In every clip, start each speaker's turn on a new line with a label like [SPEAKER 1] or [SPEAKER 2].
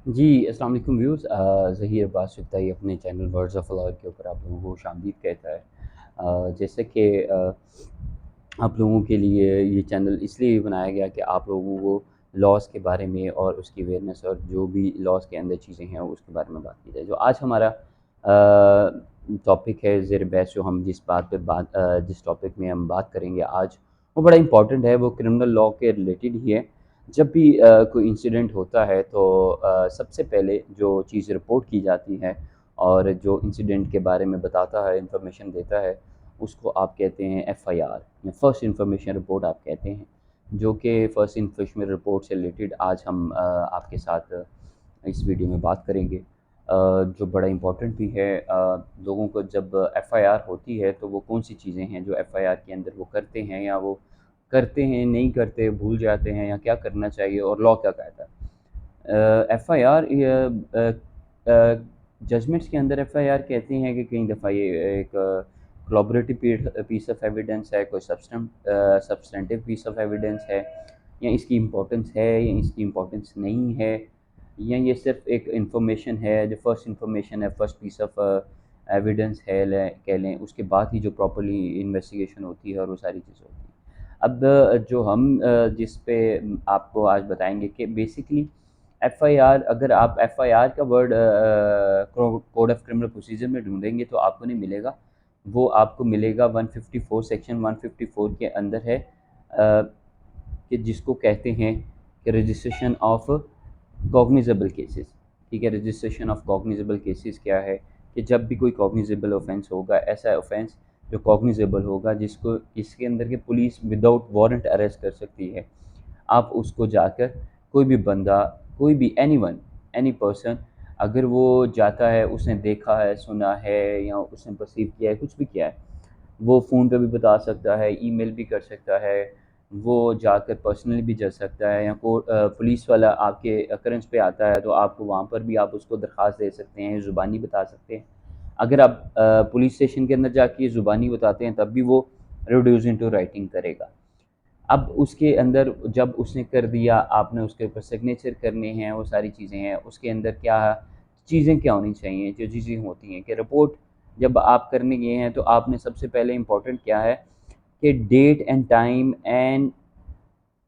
[SPEAKER 1] जी, अस्सलाम वालेकुम व्यूअर्स। ज़हीर अब्बास चुगताई अपने चैनल वर्ड्स ऑफ लॉ के ऊपर आप लोगों को खुशामदीद कहता है। जैसे कि आप लोगों के लिए ये चैनल इसलिए बनाया गया कि आप लोगों को लॉज़ के बारे में और उसकी अवेयरनेस और जो भी लॉज़ के अंदर चीज़ें हैं उसके बारे में बात की जाए। जो आज हमारा टॉपिक है ज़ेर बहस, जो हम जिस टॉपिक में हम बात करेंगे आज, वो बड़ा इम्पोर्टेंट है। वो क्रिमिनल लॉ के रिलेटेड ही है। जब भी कोई इंसिडेंट होता है तो सबसे पहले जो चीज़ रिपोर्ट की जाती है और जो इंसिडेंट के बारे में बताता है, इंफॉर्मेशन देता है, उसको आप कहते हैं एफआईआर या फर्स्ट इंफॉर्मेशन रिपोर्ट आप कहते हैं। जो कि फर्स्ट इंफॉर्मेशन रिपोर्ट से रिलेटेड आज हम आपके साथ इस वीडियो में बात करेंगे। जो बड़ा इम्पोर्टेंट भी है। लोगों को जब एफआईआर होती है तो वो कौन सी चीज़ें हैं जो एफआईआर के अंदर वो करते हैं, या वो करते हैं, नहीं करते, भूल जाते हैं, या क्या करना चाहिए और लॉ क्या कहता है। एफआईआर जजमेंट्स के अंदर एफआईआर कहती हैं कि कई दफ़ा ये एक कोलैबोरेटिव पीस ऑफ एविडेंस है, कोई सब्सटेंटिव पीस ऑफ एविडेंस है, या इसकी इम्पोर्टेंस है या इसकी इम्पोर्टेंस नहीं है, या ये सिर्फ एक इंफॉर्मेशन है, जो फर्स्ट इंफॉर्मेशन है, फर्स्ट पीस ऑफ एविडेंस है कह लें। उसके बाद ही जो प्रॉपर्ली इन्वेस्टिगेशन होती है और वो सारी चीज़ें होती हैं। अब जो हम जिस पे आपको आज बताएंगे कि बेसिकली एफआईआर, अगर आप एफआईआर का word code of criminal procedure में ढूंढेंगे तो आपको नहीं मिलेगा। वो आपको मिलेगा 154, सेक्शन 154 के अंदर है, कि जिसको कहते हैं कि रजिस्ट्रेशन ऑफ कॉग्निजेबल केसेस। ठीक है, रजिस्ट्रेशन ऑफ कॉग्निजेबल केसेस क्या है कि जब भी कोई कॉग्निजेबल ऑफेंस होगा, ऐसा ऑफेंस जो कॉग्निजेबल होगा, जिसको इसके अंदर के पुलिस विदाउट वारंट अरेस्ट कर सकती है, आप उसको जाकर कोई भी बंदा, कोई भी एनीवन, एनी पर्सन, अगर वो जाता है, उसने देखा है, सुना है, या उसने परसीव किया है, कुछ भी किया है, वो फ़ोन पे भी बता सकता है, ईमेल भी कर सकता है, वो जाकर पर्सनली भी जा सकता है, या पुलिस वाला आपके अकरेंस पे आता है तो आपको वहाँ पर भी आप उसको दरख्वास्त दे सकते हैं, ज़ुबानी बता सकते हैं। अगर आप पुलिस स्टेशन के अंदर जाके ज़ुबानी बताते हैं तब भी वो रिड्यूस इनटू राइटिंग करेगा। अब उसके अंदर जब उसने कर दिया, आपने उसके ऊपर सिग्नेचर करने हैं, वो सारी चीज़ें हैं। उसके अंदर क्या चीज़ें क्या होनी चाहिए, जो चीज़ें होती हैं कि रिपोर्ट जब आप करने गए हैं तो आपने सबसे पहले इम्पोर्टेंट क्या है कि date and time and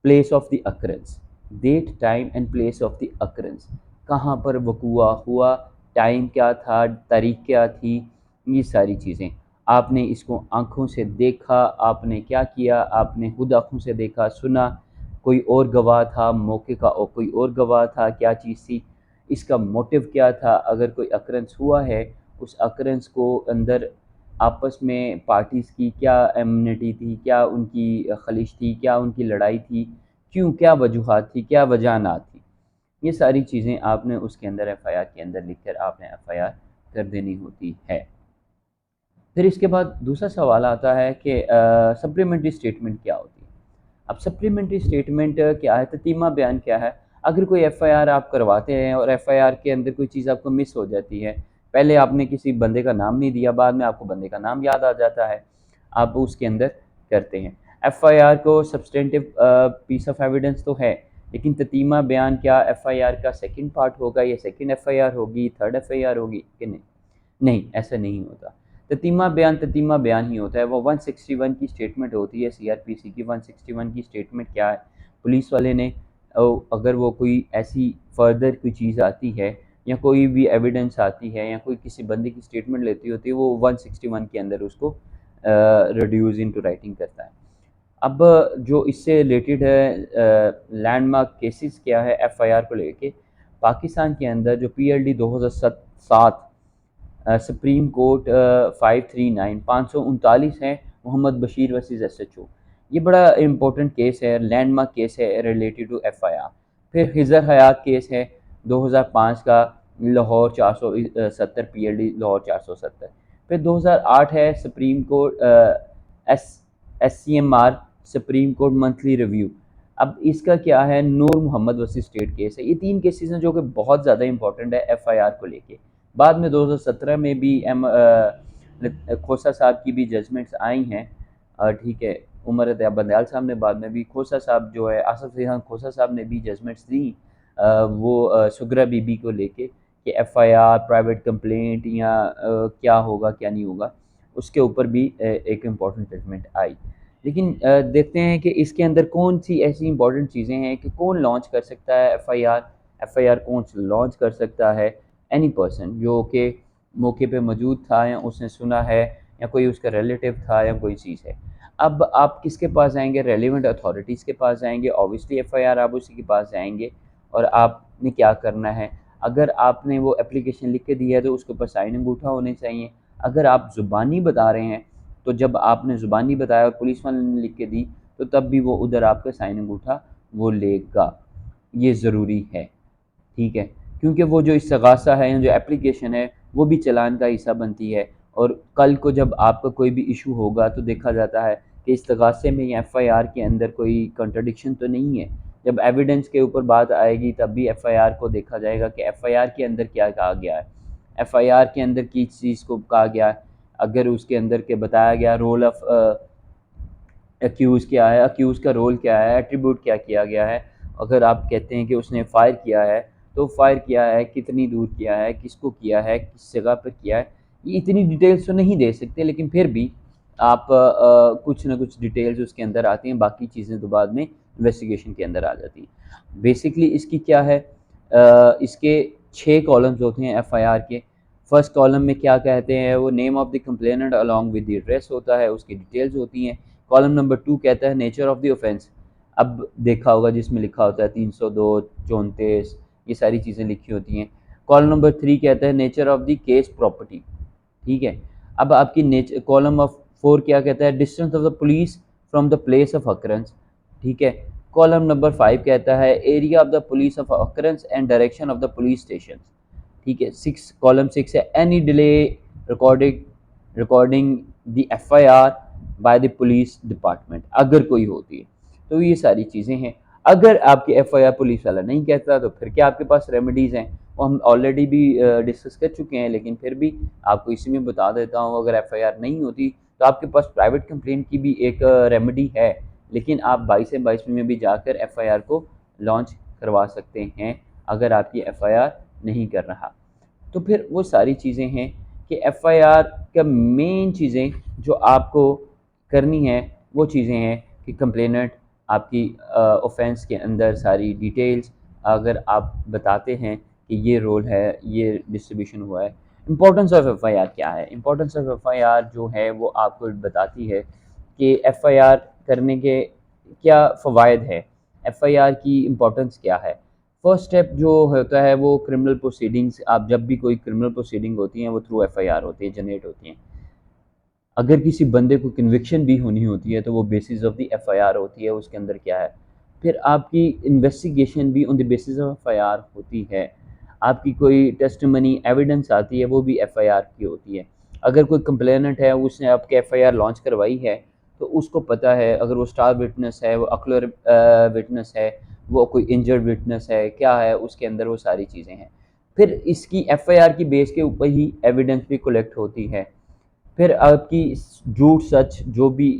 [SPEAKER 1] place of the occurrence. Date, time and place of the occurrence, कहाँ पर वक़ूआ हुआ, टाइम क्या था, तारीख क्या थी, ये सारी चीज़ें आपने इसको आँखों से देखा, आपने क्या किया, आपने खुद आँखों से देखा, सुना, कोई और गवाह था, मौके का और कोई और गवाह था, क्या चीज़ थी, इसका मोटिव क्या था, अगर कोई अकरेंस हुआ है, उस अकरेंस को अंदर आपस में पार्टीज़ की क्या एमिनिटी थी, क्या उनकी खलिश थी, क्या उनकी लड़ाई थी, क्यों, क्या वजूहात थी, क्या वजह ना थी। ये सारी चीज़ें आपने उसके अंदर एफआईआर के अंदर लिख कर आपने एफआईआर कर देनी होती है। फिर इसके बाद दूसरा सवाल आता है कि सप्लीमेंट्री स्टेटमेंट क्या होती है। अब सप्लीमेंट्री स्टेटमेंट क्या है, ततीमा बयान क्या है। अगर कोई एफआईआर आप करवाते हैं और एफआईआर के अंदर कोई चीज़ आपको मिस हो जाती है, पहले आपने किसी बंदे का नाम नहीं दिया, बाद में आपको बंदे का नाम याद आ जाता है, आप उसके अंदर करते हैं। एफआईआर को सब्सटेंटिव पीस ऑफ एविडेंस तो है, लेकिन ततीमा बयान क्या एफआईआर का सेकंड पार्ट होगा, या सेकंड एफआईआर होगी, थर्ड एफआईआर होगी कि नहीं? नहीं, ऐसा नहीं होता। ततीमा बयान ही होता है। वो 161 की स्टेटमेंट होती है, सीआरपीसी की 161 की स्टेटमेंट क्या है, पुलिस वाले ने अगर वो कोई ऐसी फर्दर कोई चीज़ आती है, या कोई भी एविडेंस आती है, या कोई किसी बंदे की स्टेटमेंट लेती होती है, वो 161 के अंदर उसको रिड्यूस इनटू राइटिंग करता है। अब जो इससे रिलेटेड है लैंडमार्क केसेस क्या है एफआईआर को लेके, पाकिस्तान के अंदर जो पीएलडी 2007 सुप्रीम कोर्ट 539 539 है, मोहम्मद बशीर वर्सेस एसएचओ। ये बड़ा इंपॉर्टेंट केस है, लैंडमार्क केस है रिलेटेड टू एफआईआर। फिर खिजर हयात केस है 2005 का, लाहौर 470 पीएलडी लाहौर 470। फिर 2008 है supreme court S SCMR supreme court monthly review. अब इसका क्या है, Noor Mohammad versus state case है। ये तीन केसेस हैं जो कि बहुत ज़्यादा इंपॉर्टेंट है एफआईआर को लेके। बाद में 2017 में भी खोसा साहब की भी जजमेंट्स आई हैं। ठीक है, उमर बंदयाल साहब ने बाद में भी, खोसा साहब जो है, आसफ अली खान खोसा साहब ने भी जजमेंट्स दी। वो सुगरा बीबी को लेके कि एफआईआर, प्राइवेट कंप्लेंट या क्या होगा क्या नहीं होगा, उसके ऊपर भी एक इम्पॉर्टेंट जजमेंट आई। लेकिन देखते हैं कि इसके अंदर कौन सी ऐसी इंपॉर्टेंट चीज़ें हैं कि कौन लॉन्च कर सकता है एफआईआर। एफआईआर कौन लॉन्च कर सकता है? एनी पर्सन जो कि मौके पे मौजूद था या उसने सुना है या कोई उसका रिलेटिव था या कोई चीज़ है। अब आप किसके पास जाएंगे? रेलिवेंट अथॉरिटीज़ के पास जाएंगे। ऑब्वियसली एफआईआर आप उसी के पास जाएंगे और आपने क्या करना है, अगर आपने वो एप्लीकेशन लिख के दी है तो उसके ऊपर साइन अंगूठा होने चाहिए। अगर आप ज़ुबानी बता रहे हैं तो जब आपने ज़ुबानी बताया और पुलिस वाले ने लिख के दी तो तब भी वो उधर आपका साइन अंगूठा वो लेगा, ये ज़रूरी है। ठीक है, क्योंकि वो जो इस्तग़ासा है या जो एप्लीकेशन है वो भी चालान का हिस्सा बनती है और कल को जब आपका कोई भी इशू होगा तो देखा जाता है कि इस्तग़ासे में या एफआईआर के अंदर कोई कंट्रडिक्शन तो नहीं है। जब एविडेंस के ऊपर बात आएगी तब भी एफआईआर को देखा जाएगा कि एफआईआर के अंदर क्या कहा गया है, एफआईआर के अंदर किस चीज़ को कहा गया है। अगर उसके अंदर के बताया गया रोल ऑफ एक्यूज़ क्या है, एक्यूज़ का रोल क्या है, एट्रीब्यूट क्या किया गया है। अगर आप कहते हैं कि उसने फ़ायर किया है तो फ़ायर किया है, कितनी दूर किया है, किसको किया है, किस जगह पर किया है, ये इतनी डिटेल्स तो नहीं दे सकते, लेकिन फिर भी आप कुछ ना कुछ डिटेल्स उसके अंदर आती हैं, बाकी चीज़ें तो बाद में इन्वेस्टिगेशन के अंदर आ जाती हैं। बेसिकली इसकी क्या है, इसके 6 कॉलम्स होते हैं एफआईआर के। फर्स्ट कॉलम में क्या कहते हैं, वो name of the complainant along with the address होता है, उसकी डिटेल्स होती हैं। कॉलम नंबर 2 कहता है नेचर ऑफ़ द ऑफेंस। अब देखा होगा जिसमें लिखा होता है 302, 34, ये सारी चीज़ें लिखी होती हैं। कॉलम नंबर 3 कहता है nature of the case property. ठीक है, अब आपकी कॉलम ऑफ 4 क्या कहता है, distance of the police from the place of occurrence. ठीक है, कॉलम नंबर 5 कहता है area of the police of occurrence and direction of the police station. ठीक है, कॉलम 6 है any delay recording recording the FIR by the police department, अगर कोई होती है तो ये सारी चीज़ें हैं। अगर आपकी एफआईआर पुलिस वाला नहीं कहता तो फिर क्या आपके पास रेमेडीज़ हैं, वो हम ऑलरेडी भी डिस्कस कर चुके हैं, लेकिन फिर भी आपको इसी में बता देता हूँ। अगर एफआईआर नहीं होती तो आपके पास प्राइवेट कंप्लेंट की भी एक रेमेडी है, लेकिन आप 22 से 22 में भी जाकर एफआईआर को लॉन्च करवा सकते हैं अगर आपकी एफआईआर नहीं कर रहा। तो फिर वो सारी चीज़ें हैं कि एफआईआर का मेन चीज़ें जो आपको करनी है वो चीज़ें हैं कि कंप्लेनेंट आपकी ऑफेंस के अंदर सारी डिटेल्स अगर आप बताते हैं कि ये रोल है, ये डिस्ट्रीब्यूशन हुआ है। इम्पोर्टेंस ऑफ एफआईआर क्या है? इम्पोर्टेंस ऑफ एफआईआर जो है वो आपको बताती है कि एफआईआर करने के क्या फ़वाइद है, एफआईआर की इम्पोर्टेंस क्या है। फर्स्ट स्टेप जो होता है वो क्रिमिनल प्रोसीडिंग्स, आप जब भी कोई क्रिमिनल प्रोसीडिंग होती हैं वो थ्रू एफआईआर होती है, जनरेट होती हैं। अगर किसी बंदे को कन्विक्शन भी होनी होती है तो वो बेसिस ऑफ द एफआईआर होती है, उसके अंदर क्या है। फिर आपकी इन्वेस्टिगेशन भी on the basis of FIR होती है। आपकी कोई टेस्टिमनी एविडेंस आती है वो भी एफआईआर की होती है। अगर कोई कंप्लेनेंट है उसने आपके एफआईआर लॉन्च करवाई है तो उसको पता है, अगर वो स्टार विटनेस है, वो अक्लर विटनेस है, वो कोई इंजर्ड विटनेस है, क्या है उसके अंदर, वो सारी चीज़ें हैं। फिर इसकी एफआईआर की बेस के ऊपर ही एविडेंस भी कलेक्ट होती है। फिर आपकी झूठ सच जो भी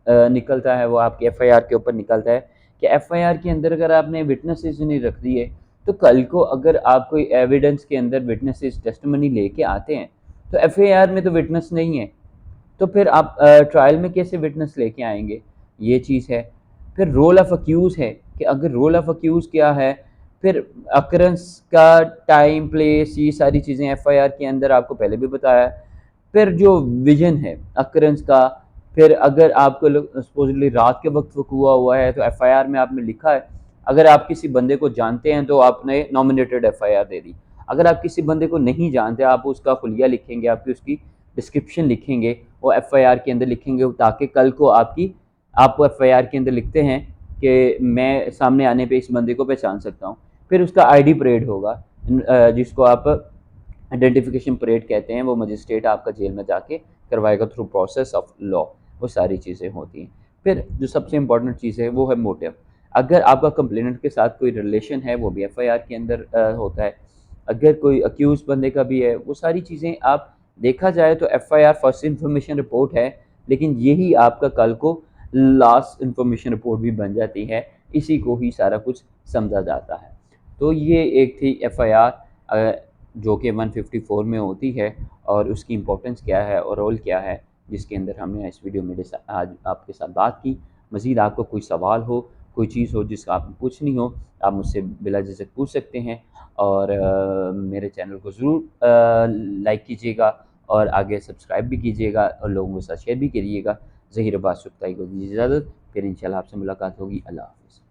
[SPEAKER 1] निकलता है वो आपके एफआईआर के ऊपर निकलता है कि एफआईआर के अंदर अगर आपने विटनेसेस नहीं रख दिए तो कल को अगर आप कोई एविडेंस के अंदर विटनेसेस टेस्टिमनी लेके आते हैं तो एफआईआर में तो विटनेस नहीं है, तो फिर आप ट्रायल में कैसे विटनेस लेके आएंगे, ये चीज़ है। फिर रोल ऑफ अक्यूज़ है कि अगर रोल ऑफ अक्यूज़ क्या है, फिर अकरेंस का टाइम प्लेस, ये सारी चीज़ें एफआईआर के अंदर आपको पहले भी बताया है। फिर जो विजन है अकरेंस का, फिर अगर आपको सपोजली रात के वक्त वकूआ हुआ है तो एफआईआर में आपने लिखा है, अगर आप किसी बंदे को जानते हैं तो आपने नॉमिनेटेड एफआईआर दे दी। अगर आप किसी बंदे को नहीं जानते, आप उसका खुलिया लिखेंगे, आपकी उसकी डिस्क्रिप्शन लिखेंगे, वो एफआईआर के अंदर लिखेंगे, ताकि कल को आप एफआईआर के अंदर लिखते हैं कि मैं सामने आने पे इस बंदे को पहचान सकता हूँ। फिर उसका आईडी परेड होगा, जिसको आप आइडेंटिफिकेशन परेड कहते हैं, वो मजिस्ट्रेट आपका जेल में जाके करवाएगा थ्रू प्रोसेस ऑफ लॉ, वो सारी चीज़ें होती हैं। फिर जो सबसे इम्पोर्टेंट चीज़ है वो है मोटिव। अगर आपका कंप्लेनेंट के साथ कोई रिलेशन है वो भी एफआईआर के अंदर होता है। अगर कोई अक्यूज बंदे का भी है, वो सारी चीज़ें आप देखा जाए तो एफआईआर फर्स्ट इन्फॉर्मेशन रिपोर्ट है, लेकिन यही आपका कल को लास्ट इन्फॉर्मेशन रिपोर्ट भी बन जाती है। इसी को ही सारा कुछ समझा जाता है। तो ये एक थी एफआईआर जो कि 154 में होती है, और उसकी इम्पोर्टेंस क्या है और रोल क्या है, जिसके अंदर हमने इस वीडियो में आज आपके साथ बात की। मज़ीद आपको कोई सवाल हो, कोई चीज़ हो जिसका आपको पूछनी हो, आप मुझसे बिला झिझक पूछ सकते हैं। और मेरे चैनल को ज़रूर लाइक कीजिएगा और आगे सब्सक्राइब भी कीजिएगा और लोगों के साथ शेयर भी करिएगा। ज़हीर अब्बास सुक्ताई को दीजिए इजाज़त, फिर इंशाल्लाह आपसे मुलाकात होगी। अल्लाह हाफ़िज़।